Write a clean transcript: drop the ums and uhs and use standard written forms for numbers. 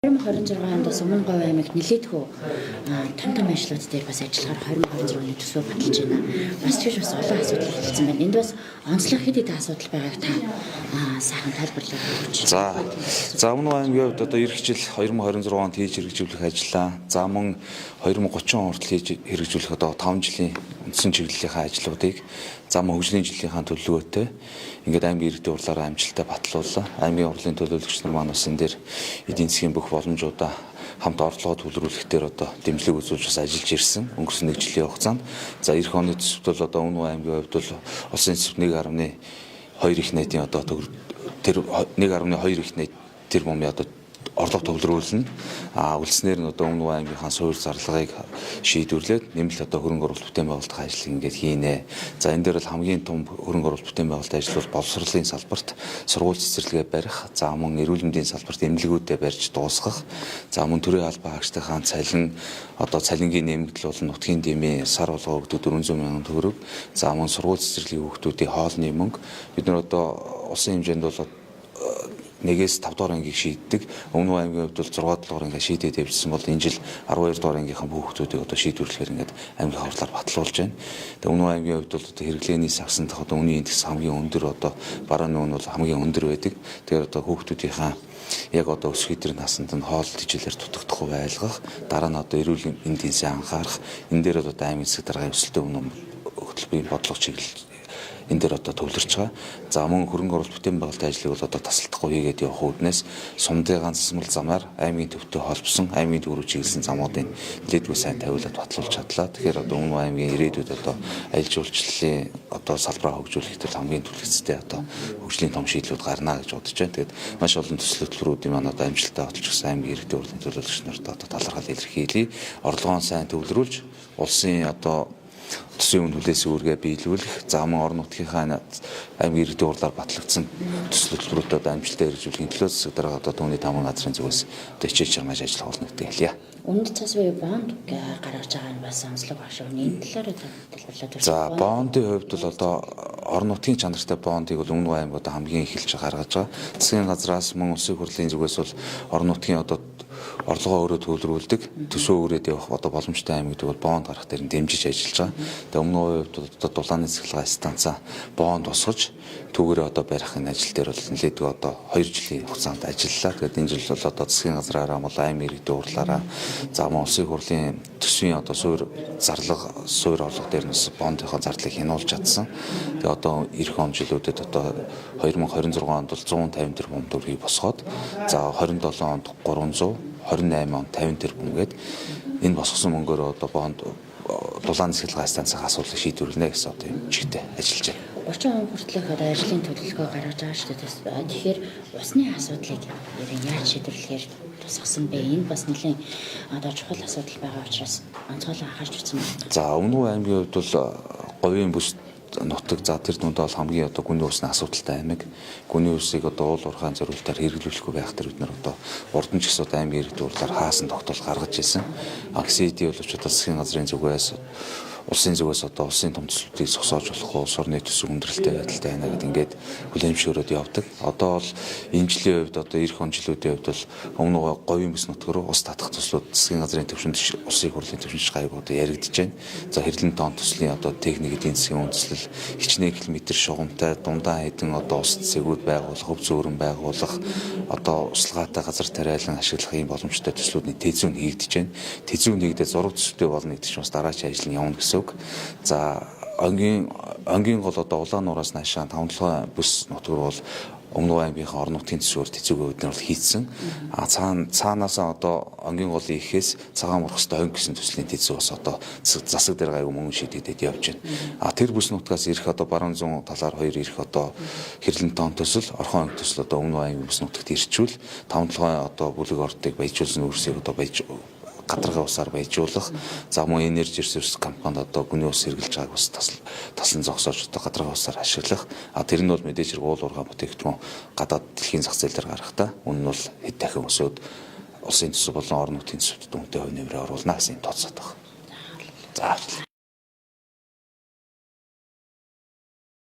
2026 онд Өмнө Говь аймагт нэлээдгүй том ажлууд дээр бас ажиллахаар 2026 оны төсөө баталж байна. Бас тийш бас олон асуудал хэлсэн байна. Энд бас онцлог хэд хэдэн асуудал байгааг та сайхан тайлбарлаж өгч. За Өмнө Говь аймгийн хувьд одоо эх жил 2026 онд хийж хэрэгжүүлэх ажлаа. За мөн 2030 он хүртэл хийж хэрэгжүүлэх одоо 5 жилийн үндсэн чиглэлийнхаа ажлуудыг зам хөгжлийн жилийнхаа төлөвлөгөөтэй ингээд аймгийн иргэдийн урлаараа амжилттай батлууллаа. Аймгийн урлын төлөөлөгч нар маань бас энэ дээр эдийн засгийн бүх боломжуудаа хамт орлогоо төвлөрүүлэх дээр одоо дэмжлэг үзүүлж бас ажиллаж ирсэн. Өнгөрсөн 1 жилийн хугацаанд. За эх оны төсөвт бол одоо Өмнө Говь аймгийн хувьд бол улсын төсөв 1.2 их нийтийн одоо тэр 1.2 их нийт тэр бомын одоо орлого төвлөрүүлнэ. Үлснээр нь одоо Өмнө Говь аймгийнхаа суурь зарлагыг шийдвэрлээд нэмэлт одоо хөрөнгө оруулалт бүтээн байгуулалтын ажлыг ингээд хийнэ. За энэ дээр бол хамгийн том хөрөнгө оруулалт бүтээн байгуулалтын ажил бол боловсролын салбарт сургууль цэцэрлэгээ барих, за мөн эрүүл мэндийн салбарт эмнэлгүүдэд барьж дуусгах, за мөн төрийн албан хаагчдынхаа цалин одоо цалингийн нэмэгдэл бол нутгийн дэмий сар болгоо өгдөг 400 мянган төгрөг, за мөн сургууль цэцэрлэгийн хүүхдүүдийн хоолны мөнгө бид нар одоо улсын хэмжээнд бол 1-ээс 5 дугаар ангийг шийддэг. Өмнө Говь аймгийн хувьд бол 6 дугаар анги шийдээд явьжсэн бол энэ жил 12 дугаар ангийнхаа хүүхдүүдийг одоо шийдвэрлэхээр ингээд аймгийн хурлаар батлуулж байна. Тэгээ Өмнө Говь аймгийн хувьд бол одоо хэрэглээний сагсан дах одоо үнийн индекс хамгийн өндөр одоо барааны үн бол хамгийн өндөр байдаг. Тэгэхээр одоо хүүхдүүдийнхаа яг одоо өсөх өдрийн насанд нь хоол тэжээлэр дутагдахгүй байлгах, дараа нь одоо эрүүл мэндийн сайн анхаарах, энэ дээр одоо аймгийн засаг даргын өсөлтөө өмнө хөтөлбөрийн бодлого чиглэл энэ дээр одоо төвлөрч байгаа. За мөн хөрөнгө оруулалт бүтээн байгуулалтын ажлыг бол одоо тасалдахгүй хийгээд явах үүднээс сумдын засмал замаар аймгийн төвтэй холбосон аймгийн төв рүү чиглэсэн замуудын нэлээдгүй сайн тавиулаад батлуулж чадлаа. Тэгэхээр одоо Өмнө Говь аймгийн ирээдүйд одоо аялал жуулчлалын одоо салбараа хөгжүүлэх төр хамгийн түлхэлцтэй одоо хөгжлийн том шийдлүүд гарна гэж бодож байна. Тэгээд маш олон төсөл хөтөлбөрүүдийн маань одоо амжилттай баталж өгсөн аймгийн иргэдийн урлын төлөөлөгч нарт одоо талархал илэрхийлье. Орлогоо сайн төвлөрүүлж улсын одоо төсвийн үн хүлээсийн үүргээ биелүүлэх, за мөн орон нутгийнхаа аймгийн иргэдийн урлаар батлагдсан төсөл хөтөлбөрүүдэд одоо амжилттай хэрэгжүүлэхийн төлөө засаг дарга одоо түүний тамгын газрын зүгээс одоо хичээж чармааж ажиллах болно гэдэг хэлье. Үнэт цас буюу бонд гаргаж байгаа нь бас онцлог багш. Энэ талаар тайлбарлаад өгч. За бондын хувьд бол одоо орон нутгийн чанартай бондыг бол Өмнө Говь аймаг одоо хамгийн эхэлж гаргаж байгаа. Засгийн газраас мөн улсын хурлын зүгээс бол орон нутгийн одоо орлогоо өөрөө төвлөрүүлдэг, төсөө өрөөд явах одоо боломжтой аймагд бол бонд гаргах дээр дэмжиж ажиллаж байгаа. Тэгээ Өмнө Говь хувьд одоо дулааны цахилгаан станцаа бонд босгож түүгээрээ одоо барих энэ ажил дээр бол нэлээдгүй одоо 2 жилийн хугацаанд ажиллалаа. Тэгээд энэ жил бол одоо засгийн газраараа мөн аймгийн иргэдийн урлаараа за мөн улсын хурлын төсвийн одоо суурь орлого дээр нь бондынхоо зардлыг хянуулж чадсан. Тэгээ одоо эх он жилүүдэд одоо 2026 онд бол 150 тэрбум төгрөгийг босгоод за 27 онд 300, 28 онд 50 тэрбум гээд энэ босгосон мөнгөөр одоо бонд дулаан цэцгэлгээ станцын асуудлыг шийдвэрлэнэ гэсэн одоо юм чигтээ ажиллаж байна. 30 он хүртэлх одоо ажлын төлөвлөгөө гаргаж байгаа шүү дээ. Тэгэхээр усны асуудлыг яаж шийдвэрлэхээр тусгасан бэ? Энэ бас нэлийн одоо чухал асуудал байгаа учраас онцгойлон анхаарч үзсэн байна. За Өмнө Говь аймгийн хувьд бол говийн бүс нутаг за тэр дүнд бол хамгийн одоо гүний усны асуудалтай аймаг. Гүний усыг одоо уул уурхайн зориултаар хэрэглүүлэхгүй байх тэр бид нар одоо урдан ч гэсэн одоо аймгийн иргэдийн урлаар хаасан тогтоол гаргаж ирсэн. Аксиди бол ч одоо засгийн газрын зүгээс улсын зүгээс одоо улсын том төслүүдийг зогсоож болох улс орны төсөв хүндрэлтэй байдалтай байна гэдэг ингээд хүлээмжшөөрөөд явдаг. Одоо бол энэ жилийн хувьд одоо эх он жилүүдийн хувьд бол Өмнө Говийн бүс нутаг руу ус татах төслүүд засгийн газрын төвшөнд улсын хурлын төвшөнд гайг одоо яригдж байна. За хэрлэн тоон төслийн одоо техник эдийн засгийн үндэслэл хичнээн километр шугамтай дундаа хэдэн одоо ус цэгүүд байгуулах, хөв зөөрөн байгуулах, одоо услогаатай газар тариалан ашиглах ийм боломжтой төслүүдний тэзүүн хийгдэж байна. Тэзүүн хийгдээ зураг төсөвтэй болно гэдэг чинь бас дараачийн ажил нь явна гэсэн. За ангийн гол одоо улаан нураас наашаа 5-7 бүс нутгаар бол Өмнө Говь аймгийнхаа орон нутгийн төсвөөр тэцүүгээ өднөр бол хийцэн. Цаанаасаа одоо ангийн голын ихээс цагаан мурхастай хонь гэсэн төслийн тэцүү бас одоо засаг дээр гайгүй мөнгө шийдэгдээд явж байна. Тэр бүс нутгаас ирэх одоо баруун зүүн талаар 2 ирэх одоо хэрлэн тоон төсөл, орхон хонь төсөл одоо Өмнө Говь аймгийн бүс нутагт ирчүүл 5-7 одоо бүлэг ордыг баяжуулсан үрсийг одоо гадаргын усаар баяжуулах, за мөн энержи ресурс компанид одоо гүний ус хэрглэж байгааг бас таслан зогсоож одоо гадаргын усаар ашиглах. Тэр нь бол мэдээж хэрэг уул уурхай бүтээгдэхүүн гадаад дэлхийн зах зээл дээр гарахдаа үнэ нь бол хэд дахин өсөөд улсын төсөв болон орон нутгийн төсөвт дүнтэй хувь нэмрээ оруулна гэсэн тооцоод байна. За